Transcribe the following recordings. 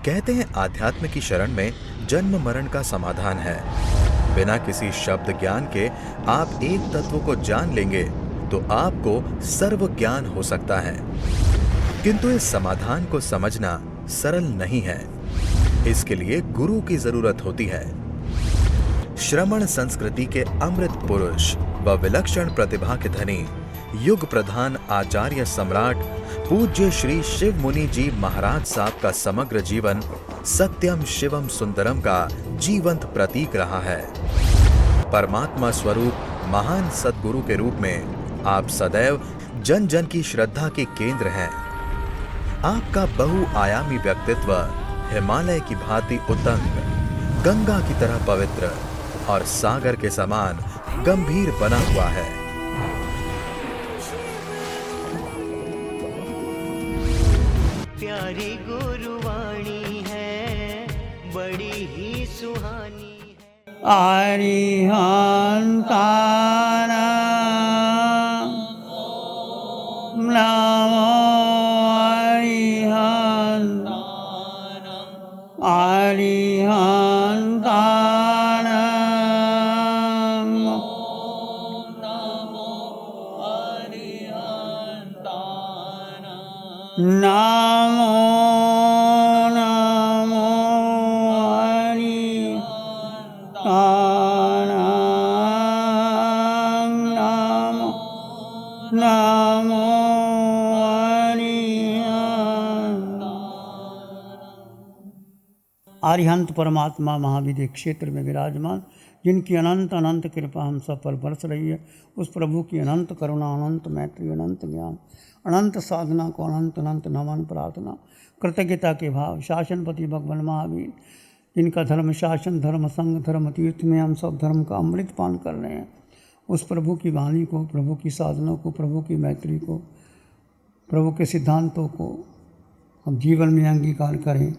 कहते हैं आध्यात्म की शरण में जन्म मरण का समाधान है। बिना किसी शब्द ज्ञान के आप एक तत्व को जान लेंगे तो आपको सर्व ज्ञान हो सकता है। किंतु इस समाधान को समझना सरल नहीं है। इसके लिए गुरु की जरूरत होती है। श्रमण संस्कृति के अमृत पुरुष व विलक्षण प्रतिभा के धनी युग प्रधान आचार्य सम्राट पूज्य श्री शिव मुनि जी महाराज साहब का समग्र जीवन सत्यम शिवम सुंदरम का जीवंत प्रतीक रहा है। परमात्मा स्वरूप महान सद्गुरु के रूप में आप सदैव जन जन की श्रद्धा के केंद्र हैं। आपका बहुआयामी व्यक्तित्व हिमालय की भांति उतंग, गंगा की तरह पवित्र और सागर के समान गंभीर बना हुआ है। प्यारी गुरुवाणी है, बड़ी ही सुहानी है। अरिहंताना नमो नमो नमो नमो नमो अरिहंत परमात्मा महाविद्य क्षेत्र में विराजमान, जिनकी अनंत अनंत कृपा हम सब पर बरस रही है, उस प्रभु की अनंत करुणा, अनंत मैत्री, अनंत ज्ञान, अनंत साधना को अनंत अनंत नमन प्रार्थना, कृतज्ञता के भाव। शासनपति भगवान महावीर, जिनका धर्म शासन, धर्म संग, धर्म तीर्थ में हम सब धर्म का अमृत पान कर रहे हैं, उस प्रभु की वाणी को, प्रभु की साधना को, प्रभु की मैत्री को, प्रभु के सिद्धांतों को हम जीवन में अंगीकार करें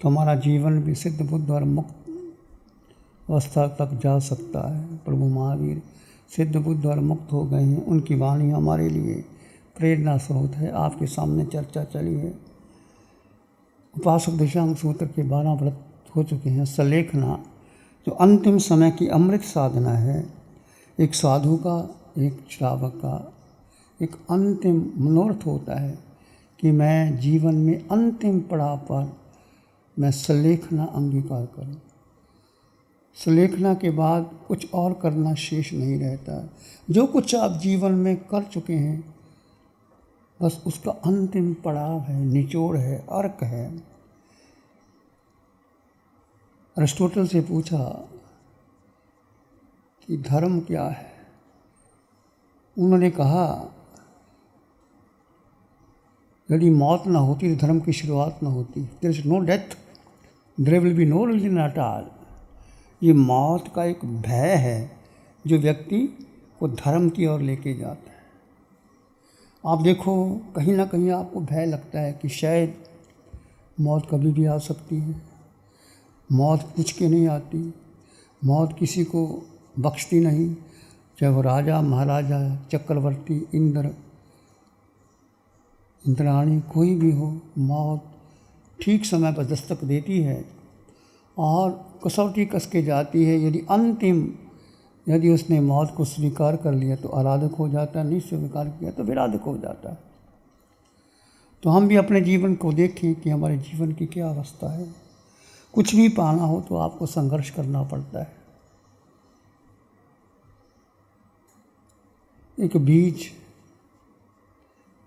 तो हमारा जीवन भी सिद्ध बुद्ध और मुक्त अवस्था तक जा सकता है। प्रभु महावीर सिद्ध बुद्ध और मुक्त हो गए हैं, उनकी वाणी हमारे लिए प्रेरणा स्रोत है। आपके सामने चर्चा चली है। उपासक दिशांग सूत्र के 12 व्रत हो चुके हैं। सलेखना जो अंतिम समय की अमृत साधना है, एक साधु का, एक श्रावक का एक अंतिम मनोरथ होता है कि मैं जीवन में अंतिम पड़ाव पर मैं सलेखना अंगीकार करूं। सलेखना के बाद कुछ और करना शेष नहीं रहता। जो कुछ आप जीवन में कर चुके हैं बस उसका अंतिम पड़ाव है, निचोड़ है, अर्क है। अरिस्टोटल से पूछा कि धर्म क्या है। उन्होंने कहा यदि मौत ना होती तो धर्म की शुरुआत ना होती। There is no death, there will be no religion at all. ये मौत का एक भय है जो व्यक्ति को धर्म की ओर लेके जाता है। आप देखो, कहीं ना कहीं आपको भय लगता है कि शायद मौत कभी भी आ सकती है। मौत पूछ के नहीं आती, मौत किसी को बख्शती नहीं, चाहे वो राजा, महाराजा, चक्रवर्ती, इंद्राणी कोई भी हो। मौत ठीक समय पर दस्तक देती है और कसौटी कस के जाती है। यदि उसने मौत को स्वीकार कर लिया तो आराधक हो जाता है, नहीं स्वीकार किया तो विराधक हो जाता है। तो हम भी अपने जीवन को देखें कि हमारे जीवन की क्या अवस्था है। कुछ भी पाना हो तो आपको संघर्ष करना पड़ता है। एक बीज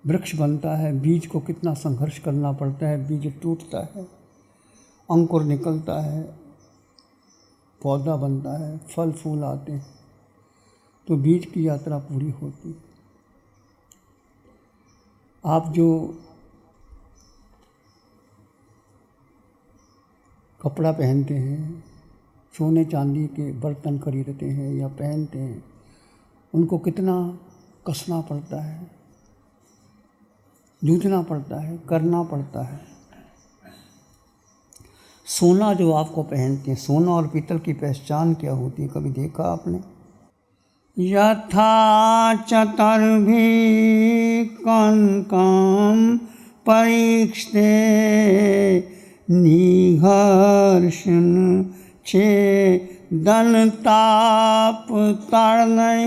वृक्ष बनता है, बीज को कितना संघर्ष करना पड़ता है। बीज टूटता है, अंकुर निकलता है, पौधा बनता है, फल फूल आते हैं, तो बीज की यात्रा पूरी होती है। आप जो कपड़ा पहनते हैं, सोने चांदी के बर्तन खरीदते हैं या पहनते हैं, उनको कितना कसना पड़ता है, जूझना पड़ता है, करना पड़ता है। सोना जो आपको पहनते हैं, सोना और पीतल की पहचान क्या होती है, कभी देखा आपने? यथा चतुर्भी कनकम परीक्षते निघर्षण छेदन ताप ताड़नय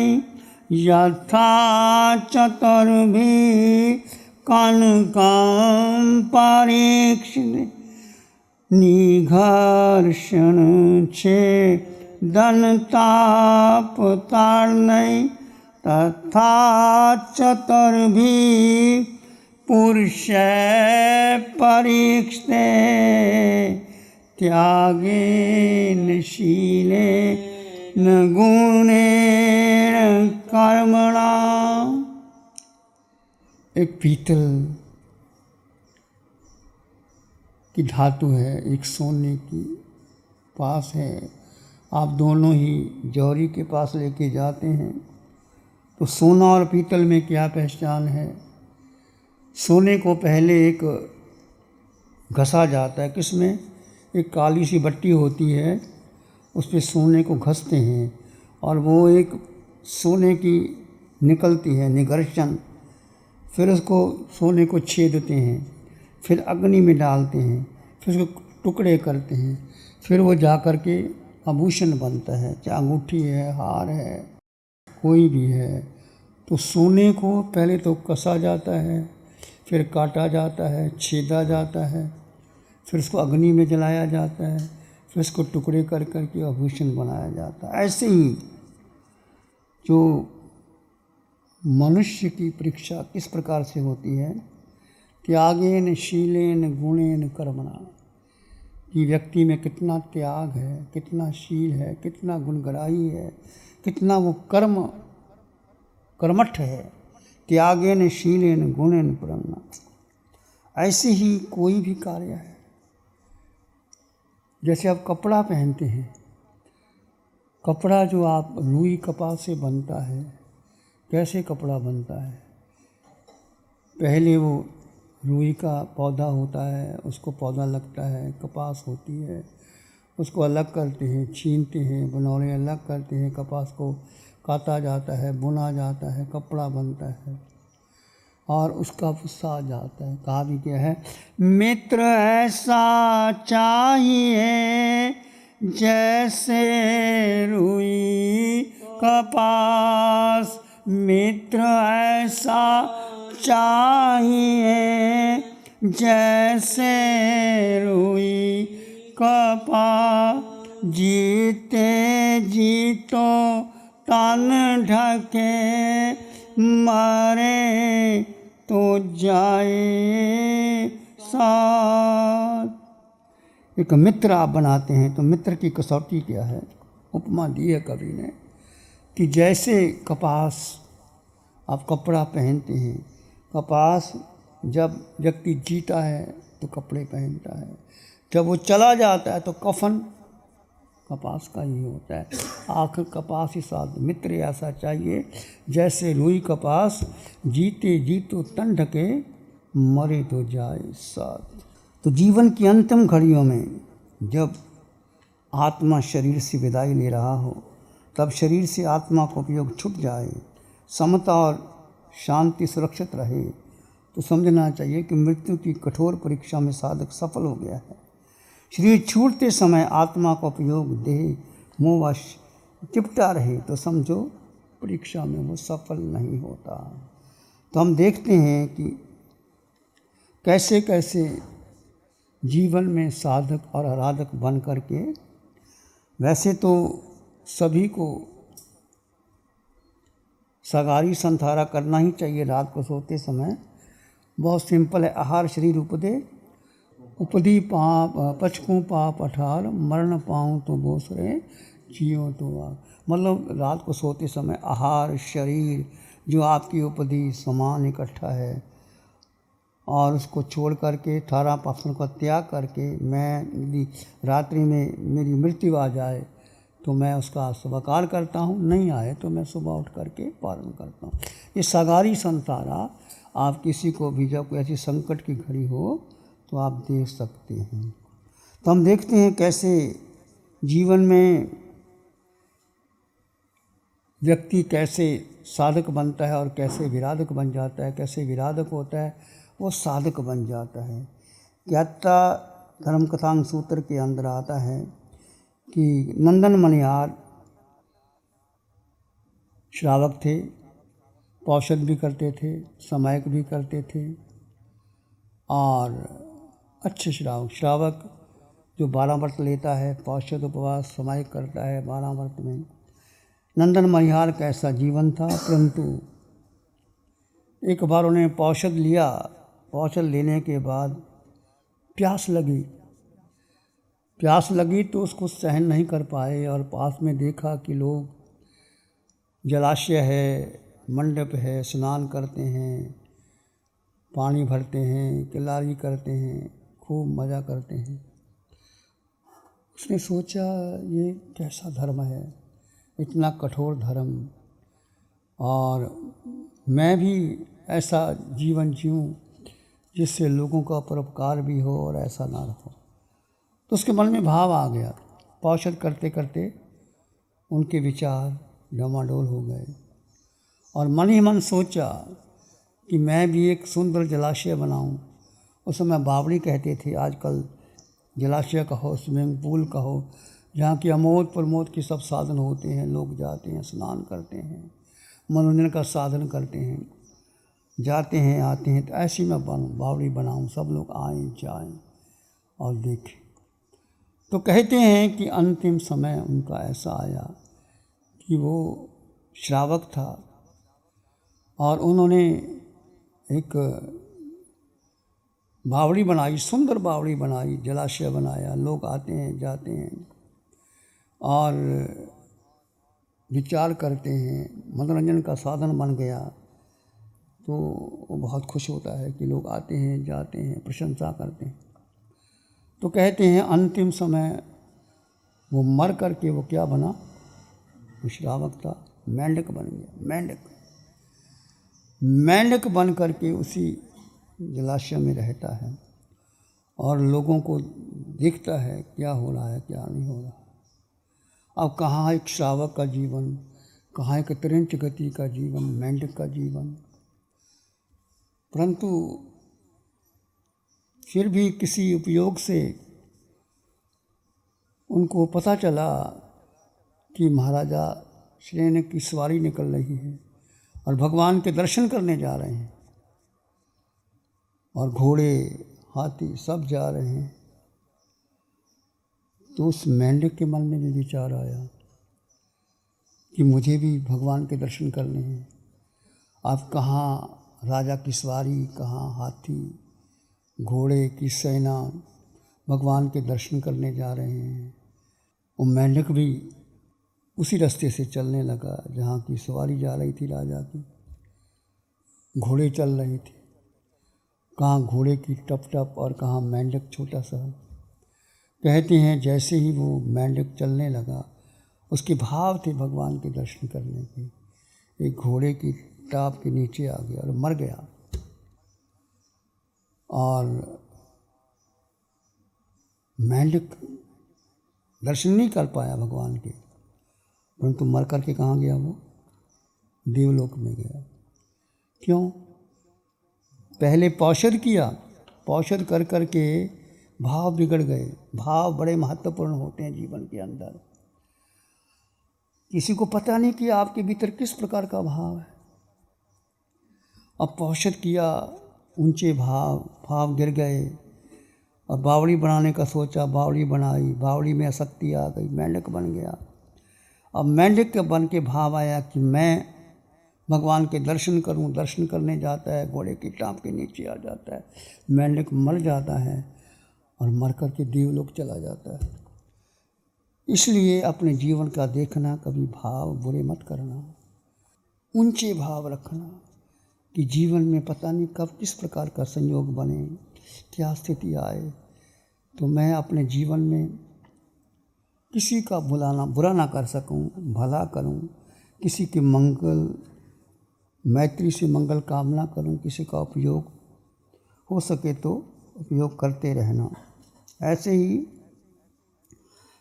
यथा चतुर्भी कनकम परीक्षित निघर्षण छेदन ताप ताड़नय तथा चतुर्भी पुरुष परीक्षते त्यागेन शीलेन गुणेन कर्मणा। एक पीतल की धातु है, एक सोने की पास है। आप दोनों ही जौहरी के पास लेके जाते हैं तो सोना और पीतल में क्या पहचान है? सोने को पहले एक घसा जाता है, किसमें? एक काली सी बट्टी होती है, उस पर सोने को घसते हैं और वो एक सोने की निकलती है निगर्शन। फिर उसको सोने को छेदते हैं, फिर अग्नि में डालते हैं, फिर उसको टुकड़े करते हैं, फिर वो जा कर के आभूषण बनता है, चाहे अंगूठी है, हार है, कोई भी है। तो सोने को पहले तो कसा जाता है, फिर काटा जाता है, छेदा जाता है, फिर उसको अग्नि में जलाया जाता है, फिर उसको टुकड़े कर कर के आभूषण बनाया जाता है। ऐसे ही जो मनुष्य की परीक्षा किस प्रकार से होती है? त्यागेन शीलेन गुणेन कर्मणा, कि व्यक्ति में कितना त्याग है, कितना शील है, कितना गुणग्राही है, कितना वो कर्मठ है। त्यागेन शीलेन गुणेन कर्मणा। ऐसे ही कोई भी कार्य है। जैसे आप कपड़ा पहनते हैं, कपड़ा जो आप रुई कपास से बनता है, कैसे कपड़ा बनता है? पहले वो रुई का पौधा होता है, उसको पौधा लगता है, कपास होती है, उसको अलग करते हैं, छीनते हैं, बनौले अलग करते हैं, कपास को काटा जाता है, बुना जाता है, कपड़ा बनता है और उसका भूसा आ जाता है। कहा भी क्या है? मित्र ऐसा चाहिए जैसे रुई कपास, मित्र ऐसा चाहिए जैसे रुई कपास, जीते जीतो तन ढके मरे तो जाए साथ। एक मित्र आप बनाते हैं तो मित्र की कसौटी क्या है? उपमा दी है कवि ने कि जैसे कपास आप कपड़ा पहनते हैं, कपास जब व्यक्ति जीता है तो कपड़े पहनता है, जब वो चला जाता है तो कफन कपास का ही होता है। आखिर कपास ही साथ। मित्र ऐसा चाहिए जैसे रुई कपास, जीते जीतो तन ढके मरे तो जाए साथ। तो जीवन की अंतिम घड़ियों में जब आत्मा शरीर से विदाई ले रहा हो, तब शरीर से आत्मा का उपयोग छूट जाए, समता और शांति सुरक्षित रहे, तो समझना चाहिए कि मृत्यु की कठोर परीक्षा में साधक सफल हो गया है। शरीर छूटते समय आत्मा का उपयोग देह मोहवश चिपटा रहे तो समझो परीक्षा में वो सफल नहीं होता। तो हम देखते हैं कि कैसे कैसे जीवन में साधक और आराधक बन करके, वैसे तो सभी को सगारी संथारा करना ही चाहिए रात को सोते समय। बहुत सिंपल है। आहार शरीर उपदे उपदी पाप पचकों पाप अठार, मरण पाऊँ तो बोसरे जियो तो आ। मतलब रात को सोते समय आहार शरीर जो आपकी उपदी समान इकट्ठा है और उसको छोड़ करके 18 पापों का त्याग करके, मैं यदि रात्रि में मेरी मृत्यु आ जाए तो मैं उसका स्वीकार करता हूँ, नहीं आए तो मैं सुबह उठ करके पालन करता हूँ। ये सगारी संसारा आप किसी को भी जब कोई ऐसी संकट की घड़ी हो तो आप देख सकते हैं। तो हम देखते हैं कैसे जीवन में व्यक्ति कैसे साधक बनता है और कैसे विराधक बन जाता है, कैसे विराधक होता है वो साधक बन जाता है। ज्ञाता धर्म कथांग सूत्र के अंदर आता है कि नंदन मणिहार श्रावक थे, पौषध भी करते थे, समायक भी करते थे और अच्छे श्रावक जो 12 व्रत लेता है, पौषध उपवास समायक करता है 12 व्रत में। नंदन मणिहार का ऐसा जीवन था, परंतु एक बार उन्हें पौषध लिया। पौषध लेने के बाद प्यास लगी तो उसको सहन नहीं कर पाए और पास में देखा कि लोग जलाशय है, मंडप है, स्नान करते हैं, पानी भरते हैं, किलारी करते हैं, खूब मज़ा करते हैं। उसने सोचा ये कैसा धर्म है, इतना कठोर धर्म, और मैं भी ऐसा जीवन जीऊँ जिससे लोगों का परोपकार भी हो और ऐसा ना हो। तो उसके मन में भाव आ गया। पौषध करते करते उनके विचार डमाडोल हो गए और मन ही मन सोचा कि मैं भी एक सुंदर जलाशय बनाऊं। उस समय बावड़ी कहते थे, आजकल जलाशय कहो, स्विमिंग पूल कहो, जहाँ की अमोद प्रमोद के सब साधन होते हैं, लोग जाते हैं, स्नान करते हैं, मनोरंजन का साधन करते हैं, जाते हैं आते हैं। तो ऐसी मैं बावड़ी बनाऊं, सब लोग आएँ जाएं और देखें। तो कहते हैं कि अंतिम समय उनका ऐसा आया कि वो श्रावक था और उन्होंने एक बावड़ी बनाई, सुंदर बावड़ी बनाई, जलाशय बनाया, लोग आते हैं जाते हैं और विचार करते हैं, मनोरंजन का साधन बन गया। तो वो बहुत खुश होता है कि लोग आते हैं जाते हैं, प्रशंसा करते हैं। तो कहते हैं अंतिम समय वो मर करके वो क्या बना, वो श्रावक था, मेंढक बन गया। मेंढक बन करके उसी जलाशय में रहता है और लोगों को दिखता है क्या हो रहा है क्या नहीं हो रहा। अब कहाँ एक श्रावक का जीवन, कहाँ एक त्रिंच गति का जीवन, मेंढक का जीवन। परंतु फिर भी किसी उपयोग से उनको पता चला कि महाराजा श्रेण की सवारी निकल रही है और भगवान के दर्शन करने जा रहे हैं और घोड़े हाथी सब जा रहे हैं। तो उस मेंढक के मन में भी विचार आया कि मुझे भी भगवान के दर्शन करने हैं। अब कहाँ राजा की सवारी, कहाँ हाथी घोड़े की सेना, भगवान के दर्शन करने जा रहे हैं। वो मेंढक भी उसी रास्ते से चलने लगा जहाँ की सवारी जा रही थी राजा की, घोड़े चल रहे थे, कहाँ घोड़े की टप टप और कहाँ मेंढक छोटा सा। कहते हैं जैसे ही वो मेंढक चलने लगा, उसके भाव थे भगवान के दर्शन करने के, एक घोड़े की टाप के नीचे आ गया और मर गया। और मेंढक दर्शन नहीं कर पाया भगवान के, परंतु मर करके कहाँ गया, वो देवलोक में गया। क्यों? पहले पौषध किया, पौषध कर कर के भाव बिगड़ गए। भाव बड़े महत्वपूर्ण होते हैं जीवन के अंदर। किसी को पता नहीं कि आपके भीतर किस प्रकार का भाव है। अब पौषध किया, ऊंचे भाव गिर गए और बावड़ी बनाने का सोचा, बावड़ी बनाई, बावड़ी में आसक्ति आ गई, मेंढक बन गया। अब मेंढक के बन के भाव आया कि मैं भगवान के दर्शन करूं, दर्शन करने जाता है, घोड़े की टाँप के नीचे आ जाता है, मेंढक मर जाता है और मर कर के देवलोक चला जाता है। इसलिए अपने जीवन का देखना, कभी भाव बुरे मत करना, ऊंचे भाव रखना कि जीवन में पता नहीं कब किस प्रकार का संयोग बने, क्या स्थिति आए। तो मैं अपने जीवन में किसी का बुरा ना कर सकूं, भला करूं, किसी के मंगल, मैत्री से मंगल कामना करूं, किसी का उपयोग हो सके तो उपयोग करते रहना। ऐसे ही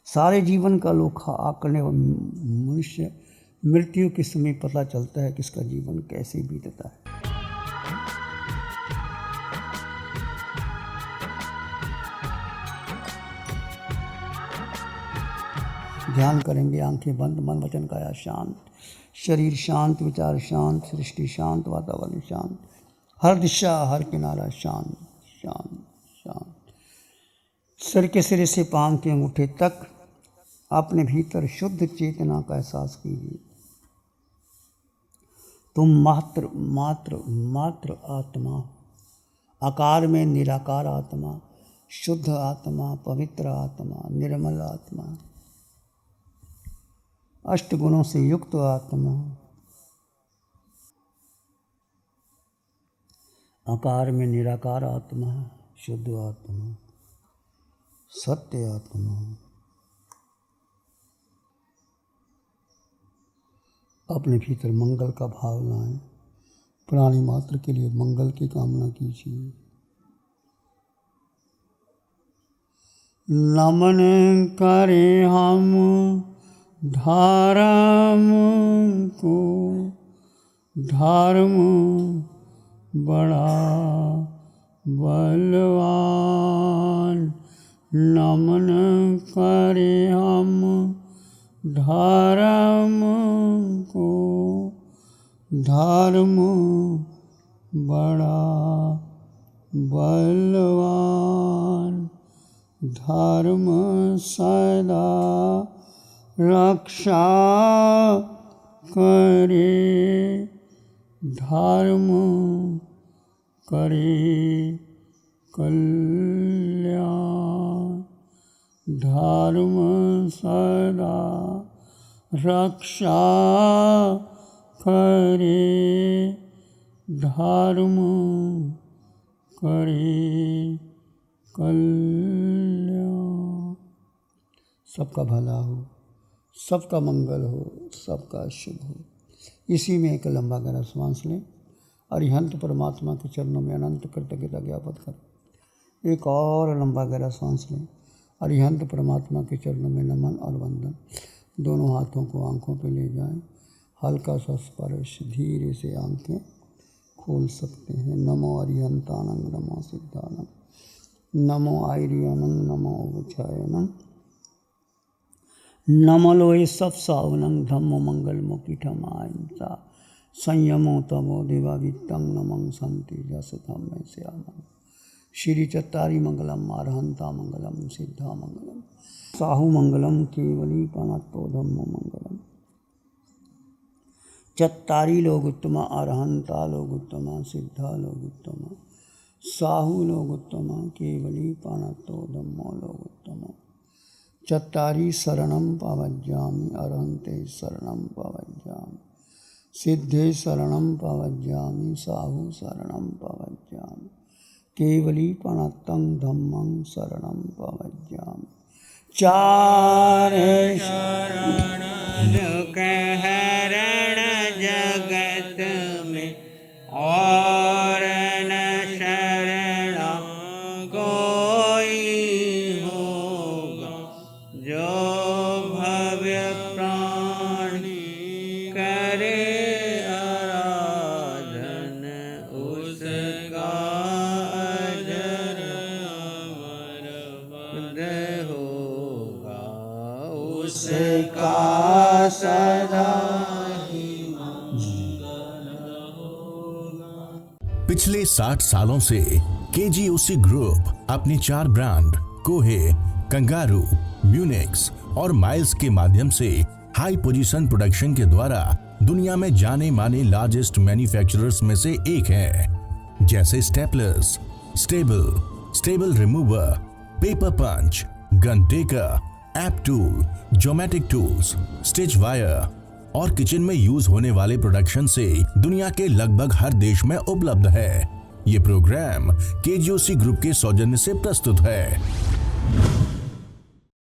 सारे जीवन का लोखा करने मनुष्य मृत्यु के समय पता चलता है किसका जीवन कैसे बीतता है। ध्यान करेंगे, आंखें बंद, मन वचन काया शांत, शरीर शांत, विचार शांत, सृष्टि शांत, वातावरण शांत, हर दिशा हर किनारा शांत शांत शांत। सिर के सिरे से पांव के अंगूठे तक अपने भीतर शुद्ध चेतना का एहसास कीजिए। तुम मात्र मात्र मात्र आत्मा, आकार में निराकार आत्मा, शुद्ध आत्मा, पवित्र आत्मा, निर्मल आत्मा, अष्ट गुणों से युक्त आत्मा, आकार में निराकार आत्मा, शुद्ध आत्मा, सत्य आत्मा। अपने भीतर मंगल का भाव लाएं, प्राणी मात्र के लिए मंगल की कामना कीजिए। नमन करें हम धर्म को, धर्म बड़ा बलवान। नमन करें हम धर्म को, धर्म बड़ा बलवान। धर्म सदा रक्षा करे, धर्म करे कल्याण। धर्म सदा रक्षा करे, धर्म करे कल्याण। सबका भला हो, सबका मंगल हो, सबका शुभ हो। इसी में एक लंबा गहरा श्वास लें। अरिहंत परमात्मा के चरणों में अनंत कृतज्ञता ज्ञापित करें। एक और लंबा गहरा श्वास लें। अरिहंत परमात्मा के चरणों में नमन और वंदन। दोनों हाथों को आंखों पे ले जाएं। हल्का सा स्पर्श, धीरे से आंखें खोल सकते हैं। नमो अरिहंतानंद, नमो सिद्धानंद, नमो आयर्यानंद, नमो उच्चायनंद, नमो लोए सब सावनंग, धम्मो मंगल मोकीठम अहिंसा, संयमो तमो देवावित्तं नमं संति जस धम्मे श्यामं। श्री चत्तारी मंगलम, अरहंता मंगलम, सिद्धा मंगलम, साहु मंगलम, केवली पनत्तो धम्मो मंगलम। चत्तारी लोग उत्तमा, अरहंता लोग उत्तमा, सिद्धा लोग उत्तमा, साहु लोग उत्तमा, केवली पनत्तो धम्मो लोग उत्तमा। चत्तारी शरणं पवज्जामि, अरहंते शरणं पवज्जामि, सिद्धे शरणं पवज्जामि, साहु शरणं पवज्जामि, केवली पनत्तं धम्मं शरणं पवज्जामि। चार शरण दुख हरण जगत में, और न शरण कोई होगा। जो भव्य प्राणी करे आराधन, उसका अजर अमर पद होगा, उसका सदा ही मंगल होगा। पिछले 60 सालों से केजीओसी ग्रुप अपने 4 ब्रांड कोहे, कंगारू, म्यूनिक्स और माइल्स के माध्यम से हाई पोजीशन प्रोडक्शन के द्वारा दुनिया में जाने माने लार्जेस्ट मैन्युफैक्चरर्स में से एक है। जैसे staplers, staple remover, paper punch, gun tacker, app tool, geometric tools, stitch wire और किचन में यूज होने वाले प्रोडक्शन से दुनिया के लगभग हर देश में उपलब्ध है। ये प्रोग्राम केजीओसी ग्रुप के सौजन्य से प्रस्तुत है।